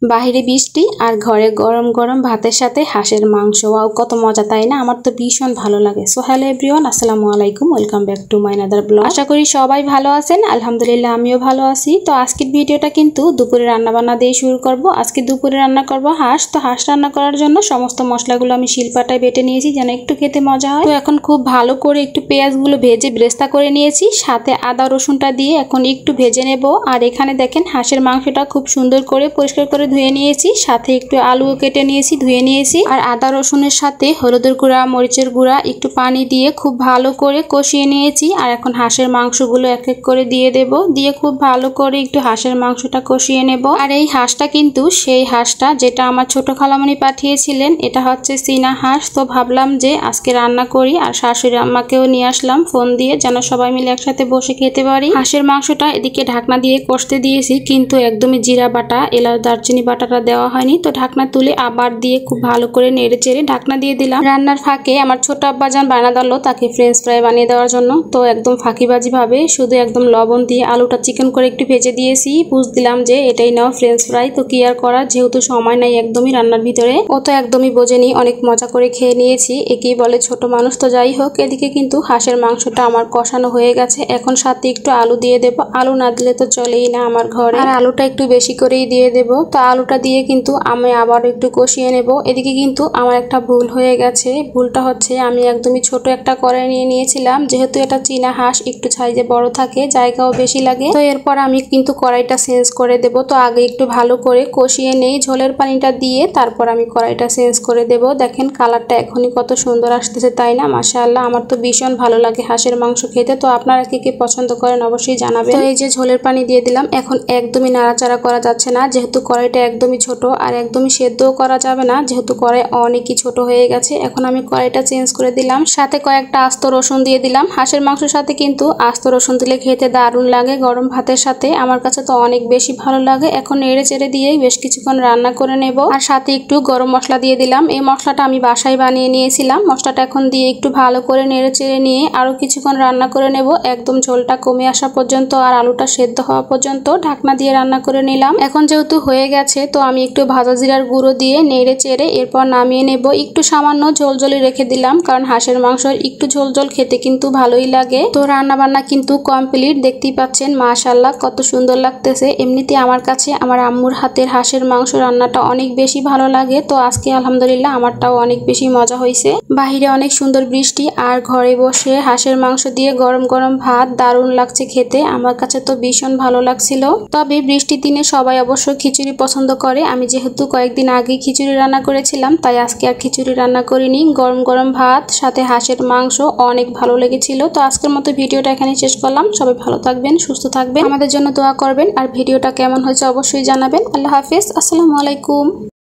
বাহিরে বৃষ্টি আর ঘরে গরম গরম ভাতের সাথে হাঁসের মাংস, ওয়াও কত মজা তাই না? আমার তো ভীষণ ভালো লাগে। সো হ্যালো এভরিওয়ান, আসসালামু আলাইকুম, welcome back to my another blog. আশা করি সবাই ভালো আছেন। আলহামদুলিল্লাহ আমিও ভালো আছি। তো আজকের ভিডিওটা কিন্তু দুপুরে রান্নাবান্না দিয়ে শুরু করব। আজকে দুপুরে রান্না করব হাঁস। তো হাঁস রান্না করার জন্য সমস্ত মশলাগুলো আমি শিলপাটায় বেটে নিয়েছি যেন একটু খেতে মজা হয়। তো এখন খুব ভালো করে একটু পেঁয়াজগুলো ভেজে ব্রেস্তা করে নিয়েছি, সাথে আদা রসুনটা দিয়ে এখন একটু ভেজে নেব। আর এখানে দেখেন হাঁসের মাংসটা খুব সুন্দর করে পরিষ্কার করে ধুয়ে নিয়েছি, সাথে একটু আলুও কেটে নিয়েছি, ধুয়ে নিয়েছি। আর আদা রসুনের সাথে হলুদের গুঁড়া, মরিচের গুঁড়া, একটু পানি দিয়ে খুব ভালো করে কষিয়ে নিয়েছি। আর এখন হাঁসের মাংসগুলো এক এক করে দিয়ে দেব, দিয়ে খুব ভালো করে একটু হাঁসের মাংসটা কষিয়ে নেব। আর এই হাঁসটা কিন্তু সেই হাঁসটা যেটা আমার ছোট খালামণি পাঠিয়েছিলেন, এটা হচ্ছে চীনা হাঁস। তো ভাবলাম যে আজকে রান্না করি, আর শাশুড়ি আম্মাকেও নিয়ে আসলাম ফোন দিয়ে যেন সবাই মিলে একসাথে বসে খেতে পারি। হাঁসের মাংসটা এদিকে ঢাকনা দিয়ে কষতে দিয়েছি, কিন্তু একদমই জিরা বাটা, এলাচ, দারচিনি বাটাটা দেওয়া হয়নি। তো ঢাকনা তুলে আবার দিয়ে খুব ভালো করে নেড়ে চেড়ে ঢাকনা দিয়ে দিলাম। রান্নার ফাঁকে আমার ছোট আব্বাজান বানা দিল তাকে ফ্রেঞ্চ ফ্রাই বানিয়ে দেওয়ার জন্য। তো একদম ফাঁকিবাজি ভাবে শুধু একদম লবণ দিয়ে আলুটা চিকেন করে একটু ভেজে দিয়েছি, বুঝ দিলাম যে এটাই নাও ফ্রেঞ্চ ফ্রাই। তো কি আর করার, যেহেতু সময় নাই একদমই রান্নার ভিতরে, ও তো একদমই বোঝেনি। অনেক মজা করে খেয়ে নিয়েছি, একেই বলে ছোট মানুষ। তো যাই হোক, এদিকে কিন্তু হাঁসের মাংসটা আমার কষানো হয়ে গেছে। এখন সাথে একটু আলু দিয়ে দেবো, আলু না দিলে তো চলেই না আমার ঘরে। আর আলুটা একটু বেশি করেই দিয়ে দেবো। তো আলুটা দিয়ে কিন্তু আমি আবার একটু কষিয়ে নেব। এদিকে কিন্তু আমার একটা ভুল হয়ে গেছে। ভুলটা হচ্ছে আমি একদমই ছোট একটা কড়াই নিয়ে নিয়েছিলাম, যেহেতু এটা চীনা হাঁস, একটু সাইজে বড় থাকে, জায়গাও বেশি লাগে। তো এরপর আমি কিন্তু কড়াইটা চেঞ্জ করে দেব। তো আগে একটু ভালো করে কষিয়ে নেই ঝোলের পানিটা দিয়ে, তারপর আমি কড়াইটা চেঞ্জ করে দেব। দেখেন কালারটা এখনই কত সুন্দর আসতেছে তাই না? মাশাআল্লাহ, আমার তো ভীষণ ভালো লাগে হাঁসের মাংস খেতে। তো আপনারা কি কি পছন্দ করেন অবশ্যই জানাবেন। তো এই যে ঝোলের পানি দিয়ে দিলাম। এখন একদমই নাড়াচাড়া করা যাচ্ছে না, যেহেতু কড়াইটা একদমই ছোট, আর একদমই সেদ্ধও করা যাবে না যেহেতু কড়াই অনেকই ছোট হয়ে গেছে। এখন আমি কড়াইটা চেঞ্জ করে দিলাম, সাথে কয়েকটা আস্ত রসুন দিয়ে দিলাম। হাঁসের মাংসের সাথে কিন্তু আস্ত রসুন দিলে খেতে দারুণ লাগে গরম ভাতের সাথে, আমার কাছে তো অনেক বেশি ভালো লাগে। এখন নেড়ে চেড়ে দিয়ে বেশ কিছুক্ষণ রান্না করে নেব। আর সাথে একটু গরম মশলা দিয়ে দিলাম। এই মশলাটা আমি বাসায় বানিয়ে নিয়েছিলাম। মশলাটা এখন দিয়ে একটু ভালো করে নেড়ে চেড়ে নিয়ে আরো কিছুক্ষণ রান্না করে নেব, একদম ঝোলটা কমে আসা পর্যন্ত আর আলুটা সেদ্ধ হওয়া পর্যন্ত ঢাকনা দিয়ে রান্না করে নিলাম। এখন যেহেতু হয়ে গেছে, তো আমি একটু ভাজা জিরার গুঁড়ো দিয়ে নেড়ে চেড়ে এরপর নামিয়ে নেব। একটু সামান্য ঝোলঝোলি রেখে দিলাম, কারণ হাঁসের মাংস একটু ঝোলঝোল খেতে কিন্তু ভালোই লাগে। তো রান্না বান্না কিন্তু কমপ্লিট, দেখতেই পাচ্ছেন মাশাআল্লাহ কত সুন্দর লাগতেছে। এমনিতে আমার কাছে আমার আম্মুর হাতের হাঁসের মাংস রান্নাটা অনেক বেশি ভালো লাগে। তো আজকে আলহামদুলিল্লাহ আমারটাও অনেক বেশি মজা হয়েছে। বাহিরে অনেক সুন্দর বৃষ্টি, আর ঘরে বসে হাঁসের মাংস দিয়ে গরম গরম ভাত দারুণ লাগছে খেতে। আমার কাছে তো ভীষণ ভালো লাগছিল। তবে বৃষ্টির দিনে সবাই অবশ্য খিচুড়ি পছন্দ করে। আমি যেহেতু কয়েকদিন আগে খিচুড়ি রান্না করেছিলাম, তাই আজকে আর খিচুড়ি রান্না করিনি। গরম গরম ভাত সাথে হাঁসের মাংস অনেক ভালো লেগেছিল। তো আজকের মতো ভিডিওটা এখানে শেষ করলাম। সবাই ভালো থাকবেন, সুস্থ থাকবেন, আমাদের জন্য দোয়া করবেন। আর ভিডিওটা কেমন হয়েছে অবশ্যই জানাবেন। আল্লাহ হাফেজ, আসসালামু আলাইকুম।